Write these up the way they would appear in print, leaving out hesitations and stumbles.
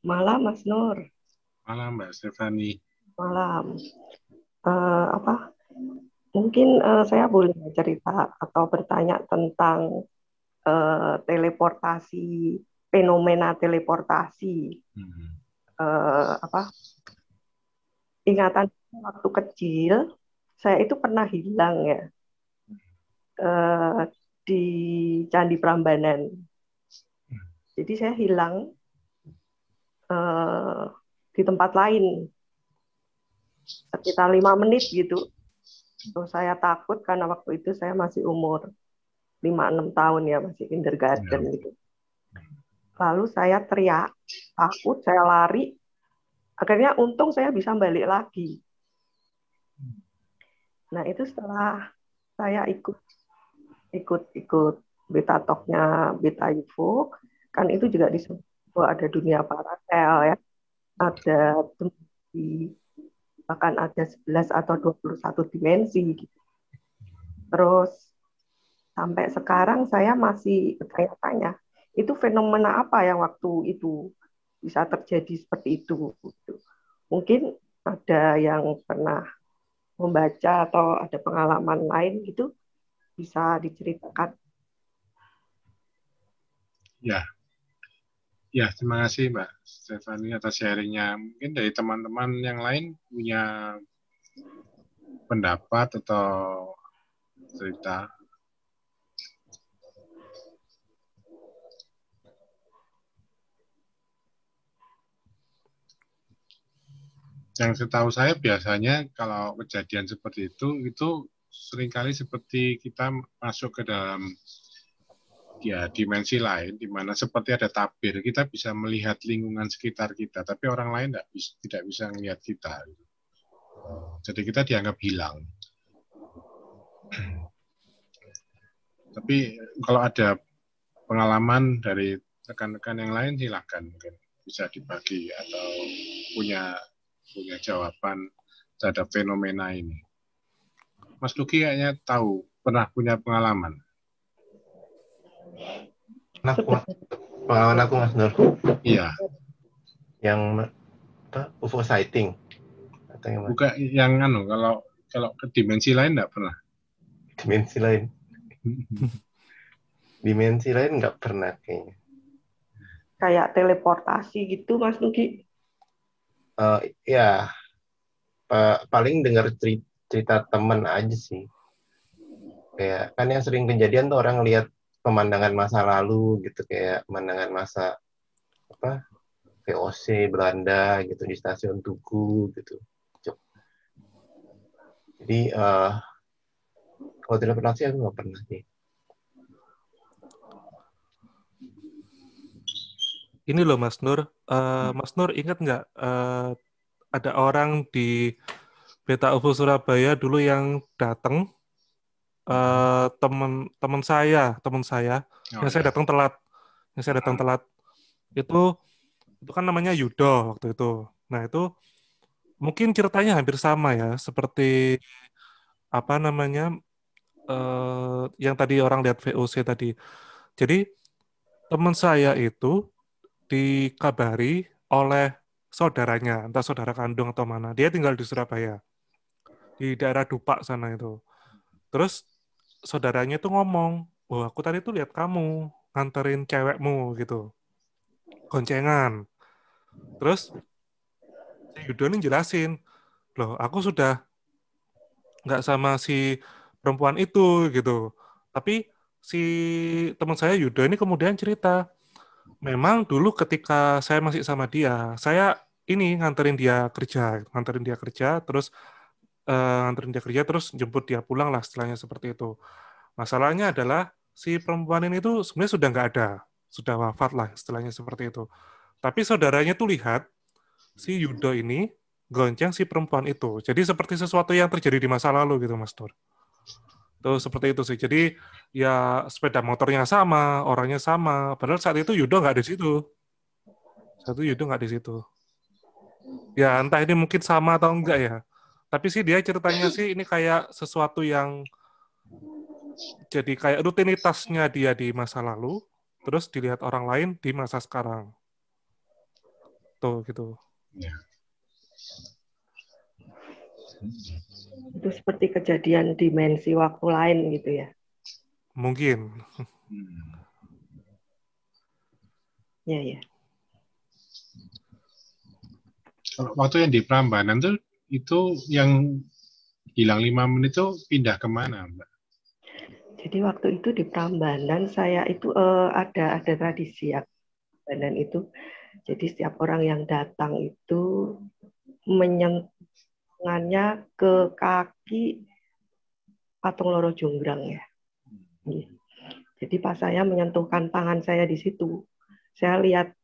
Malam, Mas Nur. Malam Mbak Stefani. Malam. Apa? Mungkin saya boleh cerita atau bertanya tentang teleportasi, fenomena teleportasi. Hmm. Apa? Ingatan waktu kecil, saya itu pernah hilang ya di Candi Prambanan. Jadi saya hilang eh, di tempat lain sekitar 5 menit gitu. Terus saya takut karena waktu itu saya masih umur 5-6 tahun ya, masih kindergarten Ya. gitu. Lalu saya teriak, takut, saya lari. Akhirnya untung saya bisa balik lagi. Nah itu setelah saya ikut ikut ikut beta talknya Beta UFO, kan itu juga disebut bahwa ada dunia paralel ya, ada dimensi, bahkan ada 11 atau 21 dimensi gitu. Terus sampai sekarang saya masih bertanya-tanya, itu fenomena apa yang waktu itu bisa terjadi seperti itu gitu. Mungkin ada yang pernah membaca atau ada pengalaman lain gitu, bisa diceritakan. Ya, ya, terima kasih Mbak Stefani atas sharingnya. Mungkin dari teman-teman yang lain punya pendapat atau cerita. Yang setahu saya biasanya kalau kejadian seperti itu seringkali seperti kita masuk ke dalam ya dimensi lain di mana seperti ada tabir kita bisa melihat lingkungan sekitar kita tapi orang lain tidak bisa melihat kita, jadi kita dianggap hilang. Tapi kalau ada pengalaman dari rekan-rekan yang lain silakan, mungkin bisa dibagi atau punya punya jawaban terhadap fenomena ini. Mas Luki kayaknya tahu, pernah punya pengalaman. Aku, Sebenarnya pengalaman aku Mas Nur, Iya, yang UFO sighting atau yang bukan yang anu, kalau kalau ke dimensi lain enggak pernah. dimensi lain, dimensi lain nggak pernah kayaknya. kayak teleportasi gitu, Mas Nugi. Ya paling dengar cerita temen aja sih, kayak kan yang sering kejadian tuh orang lihat pemandangan masa lalu gitu, kayak pemandangan masa apa VOC Belanda gitu di stasiun Tugu gitu. Jadi kalau teleportasi aku nggak pernah sih. Ini loh Mas Nur, Mas Nur ingat nggak ada orang di Beta UFO Surabaya dulu yang datang, teman saya, Oh yang saya ya. datang telat, yang saya datang telat itu itu kan namanya Yudo waktu itu. Nah itu mungkin ceritanya hampir sama ya, seperti apa namanya yang tadi orang lihat VOC tadi. Jadi teman saya itu dikabari oleh saudaranya, entah saudara kandung atau mana. Dia tinggal di Surabaya, di daerah Dupak sana itu. Terus saudaranya itu ngomong, "Oh, aku tadi tuh lihat kamu nganterin cewekmu gitu, goncengan." Terus si Yudo ini jelasin, "Loh, aku sudah nggak sama si perempuan itu gitu." Tapi si teman saya Yudo ini kemudian cerita, memang dulu ketika saya masih sama dia, saya ini nganterin dia kerja, terus nganterin dia kerja, terus jemput dia pulang lah, istilahnya seperti itu. Masalahnya adalah si perempuan ini tuh sebenarnya sudah nggak ada, sudah wafat lah, istilahnya seperti itu. Tapi saudaranya tuh lihat si Yudo ini gonceng si perempuan itu. Jadi seperti sesuatu yang terjadi di masa lalu gitu, Mas Nur. Tuh seperti itu sih. Jadi ya sepeda motornya sama, orangnya sama. Padahal saat itu Yudo nggak di situ. Saat itu Yudo nggak di situ. Ya entah ini mungkin sama atau enggak ya. Tapi sih dia ceritanya sih ini kayak sesuatu yang jadi kayak rutinitasnya dia di masa lalu, terus dilihat orang lain di masa sekarang. waktu gitu. Ya. Itu seperti kejadian dimensi waktu lain gitu ya. Mungkin. Ya, ya. Waktu yang di Prambanan tuh itu yang hilang 5 menit itu pindah kemana, Mbak? Jadi waktu itu di Prambanan saya itu ada tradisi ya. Prambanan itu. Jadi setiap orang yang datang itu menyentuhannya ke kaki patung Loro Jonggrang ya. Jadi pas saya menyentuhkan tangan saya di situ, saya lihat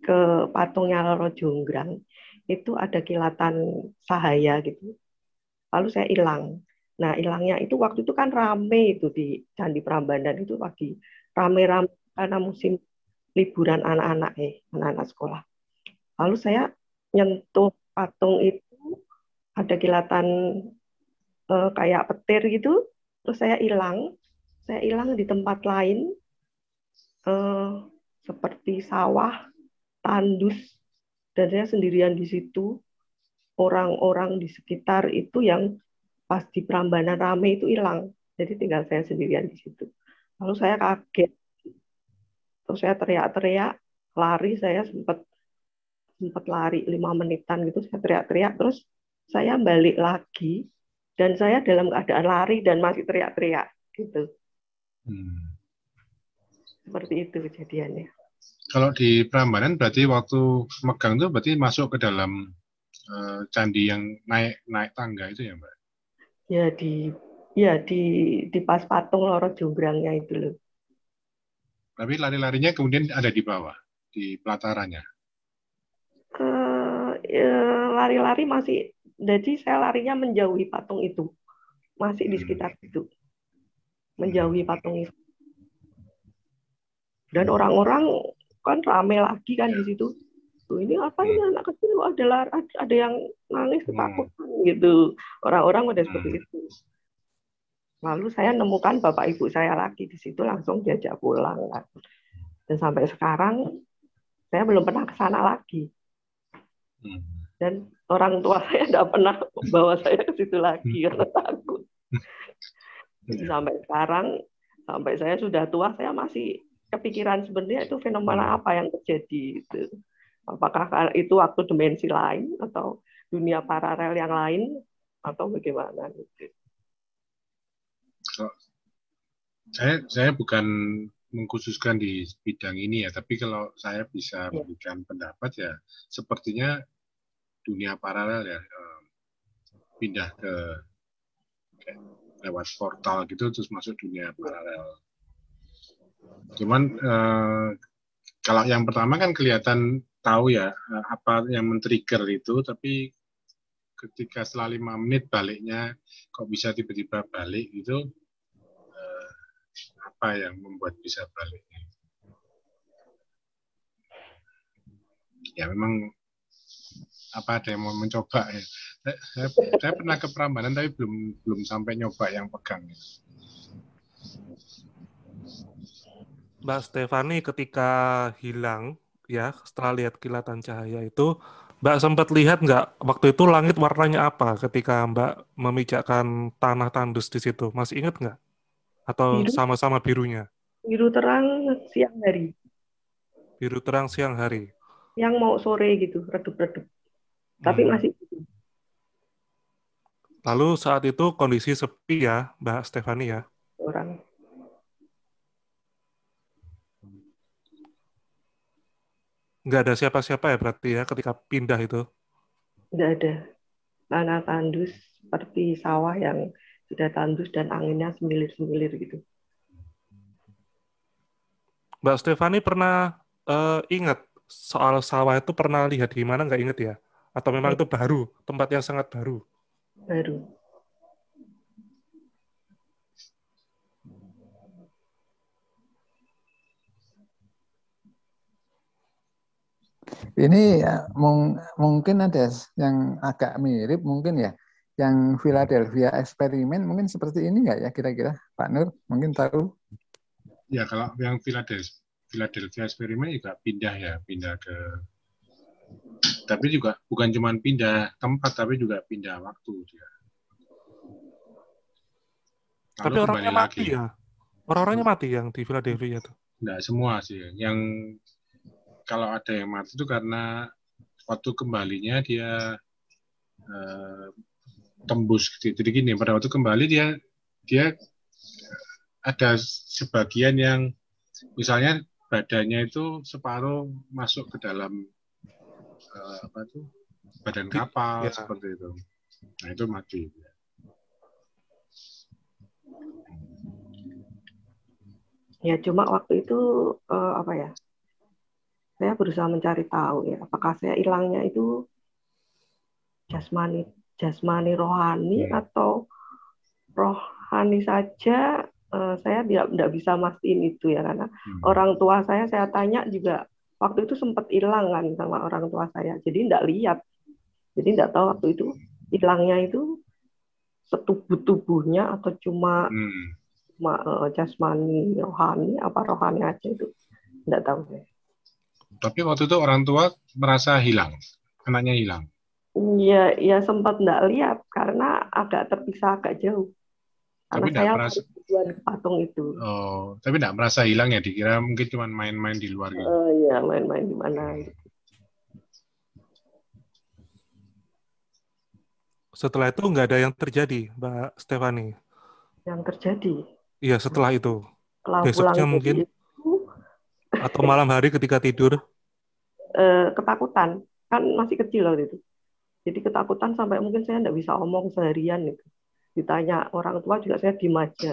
ke patungnya Loro Jonggrang, itu ada kilatan cahaya gitu. Lalu saya hilang. Nah, hilangnya itu waktu itu kan rame itu di Candi Prambanan itu lagi rame-rame karena musim liburan anak-anak sekolah. Lalu saya nyentuh patung itu, ada kilatan kayak petir gitu, terus saya hilang di tempat lain, seperti sawah, tandus, dan saya sendirian di situ. Orang-orang di sekitar itu yang pas di Prambanan rame itu hilang, jadi tinggal saya sendirian di situ. Lalu saya kaget, terus saya teriak-teriak, lari, saya sempat lari 5 menitan gitu, saya teriak-teriak, terus saya balik lagi, dan saya dalam keadaan lari dan masih teriak-teriak gitu. Seperti itu kejadiannya. Kalau di Prambanan berarti waktu megang tuh berarti masuk ke dalam candi yang naik tangga itu ya, Mbak? Ya di pas patung Loro Jonggrangnya itu loh. Tapi lari-larinya kemudian ada di bawah, di pelatarannya. Lari-lari masih, jadi saya larinya menjauhi patung itu, masih di sekitar itu, menjauhi patung itu. Dan orang-orang kan rame lagi kan di situ. Ini apa ini anak kecil, ada yang nangis ketakutan gitu. Orang-orang udah seperti itu. Lalu saya nemukan bapak ibu saya lagi di situ, langsung diajak pulang. Dan sampai sekarang saya belum pernah ke sana lagi. Dan orang tua saya tidak pernah bawa saya ke situ lagi karena takut. Jadi sampai sekarang, sampai saya sudah tua, saya masih kepikiran sebenarnya itu fenomena apa yang terjadi itu. Apakah itu waktu dimensi lain atau dunia paralel yang lain atau bagaimana gitu. Saya bukan mengkhususkan di bidang ini ya, tapi kalau saya bisa memberikan pendapat ya, sepertinya dunia paralel ya, pindah ke lewat portal gitu terus masuk dunia paralel. Cuman kalau yang pertama kan kelihatan tahu ya apa yang men-trigger itu, tapi ketika setelah 5 menit baliknya kok bisa tiba-tiba balik gitu, apa yang membuat bisa balik? Ya memang apa ada yang mau mencoba ya. Saya pernah ke Prambanan tapi belum sampai nyoba yang pegang. Mbak Stefani ketika hilang ya setelah lihat kilatan cahaya itu, Mbak sempat lihat nggak waktu itu langit warnanya apa ketika Mbak memijakkan tanah tandus di situ? Masih ingat nggak? Atau sama-sama birunya? Biru terang siang hari. Biru terang siang hari. Yang mau sore gitu, redup-redup. Tapi masih gitu. Lalu saat itu kondisi sepi ya, Mbak Stefani ya? Orang. Nggak ada siapa-siapa ya berarti ya ketika pindah itu? Nggak ada. Tanah tandus seperti sawah yang sudah tandus dan anginnya semilir-semilir gitu. Mbak Stefani pernah ingat soal sawah itu pernah lihat di mana nggak ingat ya? Atau memang itu baru, tempat yang sangat baru? Baru. Ini mungkin ada yang agak mirip mungkin ya. Yang Philadelphia eksperimen mungkin seperti ini nggak ya kira-kira Pak Nur? Mungkin tahu? Ya kalau yang Philadelphia eksperimen juga pindah ke tapi juga bukan cuma pindah tempat, tapi juga pindah waktu dia. Tapi Lalu orangnya kembali mati lagi. ya. Orang-orangnya mati yang di Philadelphia tuh. Enggak semua sih. Yang kalau ada yang mati itu karena waktu kembalinya dia tembus. Jadi gini, pada waktu kembali dia ada sebagian yang misalnya badannya itu separuh masuk ke dalam badan kapal Ya. seperti itu. Nah itu mati. Ya cuma waktu itu saya berusaha mencari tahu ya, apakah saya hilangnya itu jasmani rohani atau rohani saja. Saya tidak bisa mastiin itu ya, karena orang tua saya tanya juga waktu itu sempat hilang kan sama orang tua saya, jadi tidak lihat, jadi tidak tahu waktu itu hilangnya itu setubuh-tubuhnya atau cuma jasmani rohani, apa rohani aja itu tidak tahu saya. Tapi waktu itu orang tua merasa hilang, anaknya hilang. Ya sempat tidak lihat karena agak terpisah agak jauh. Karena Tapi saya tujuan ke patung itu. Oh, tapi tidak merasa hilang ya? Dikira mungkin cuma main-main di luar gitu. Iya, main-main di mana gitu. Setelah itu nggak ada yang terjadi, Mbak Stefani. Yang terjadi? Iya, setelah itu. Setelah Besoknya pulang mungkin itu, atau malam hari ketika tidur. Ketakutan. Kan masih kecil waktu itu. Jadi ketakutan sampai mungkin saya tidak bisa omong seharian gitu. Ditanya orang tua juga saya diem aja.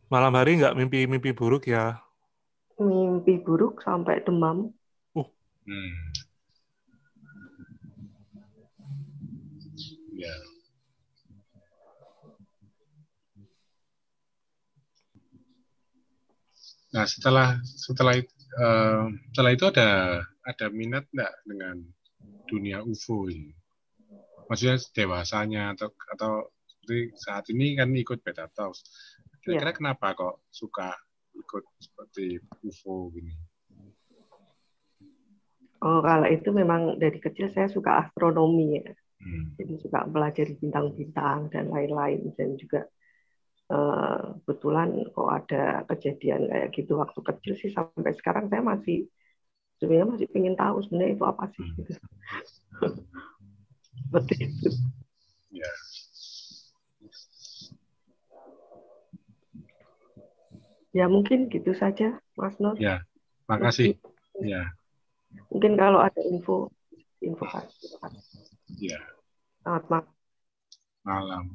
Malam hari nggak mimpi-mimpi buruk ya? Mimpi buruk sampai demam. Ya. Nah setelah itu ada minat nggak dengan dunia UFO ini? Maksudnya dewasanya atau seperti saat ini kan ikut Beta Talks. Kira-kira kenapa kok suka ikut seperti UFO gini? Oh, kalau itu memang dari kecil saya suka astronomi ya. Jadi suka belajar bintang-bintang dan lain-lain, dan juga kebetulan kok ada kejadian kayak gitu waktu kecil sih, sampai sekarang saya sebenarnya masih pengen tahu sebenarnya itu apa sih gitu. Seperti itu. Ya. Ya mungkin gitu saja, Mas Nur. Ya, makasih. Ya. Mungkin kalau ada info kasih. Ya. Selamat malam. Malam.